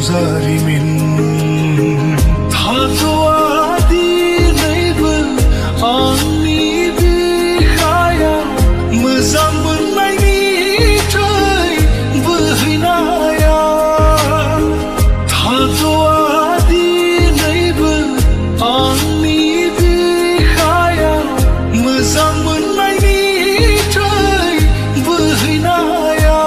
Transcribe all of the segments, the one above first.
जारिमिन थाथ'आदि नैबो आंनि बिखाया मोजां मोननायनि थै बोहैनाया थाथ'आदि नैबो आंनि बिखाया मोजां मोननायनि थै बोहैनाया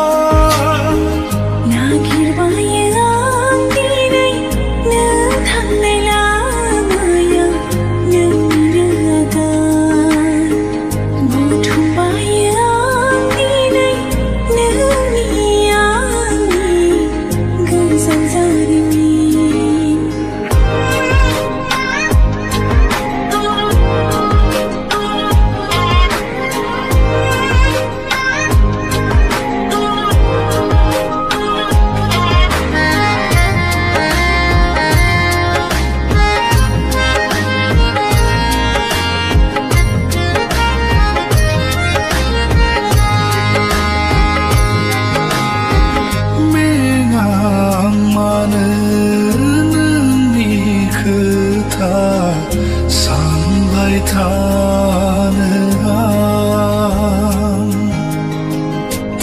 सानबाय थानो आं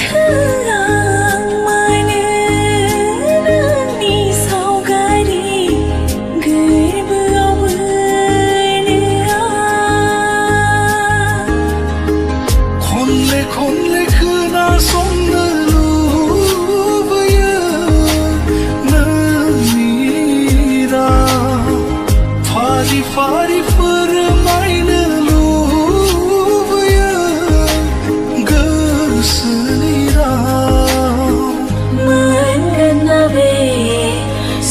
थोआं मानो नोंनि सावगारि गोरबोआव बोनो आं खनले खनले खोनासंनो लुबैयो नोंनि राव फारि फारि फोरमायनो लुबैयो गोसोनि राव मोनगोन ना बे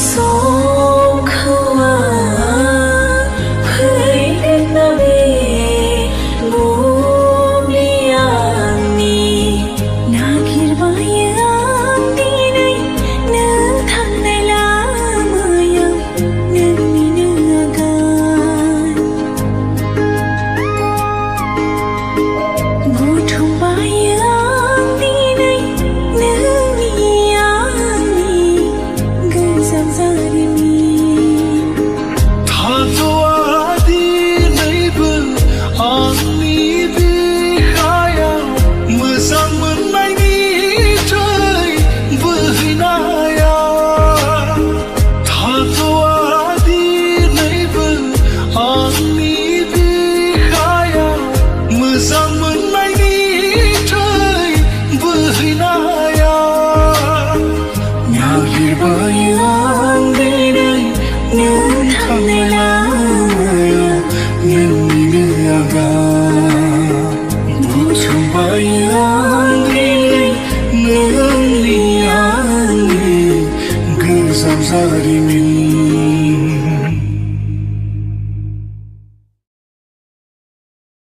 समखौ आं फैगोन ना बे बुब्लि आंनि नागिरबायो आं दिनै नों थांनाय लामायाव नोंनिनो आगान बुथुमबायो आं दिनै नोंनि आंनि गोजाम जारिमिन थाथ'आदि नैबो आंनि बिखाया मोजां मोननायनि थै बोहैनाया थाथ'आदि नैबो आंनि बिखाया मोजां मोननायनि थै बोहैनाया नागिरबायो आं दिनै नों थांनाय लामायाव नोंनिनो आगान बुथुमबायो आं दिनै नोंनि आंनि गोजाम जारिमिन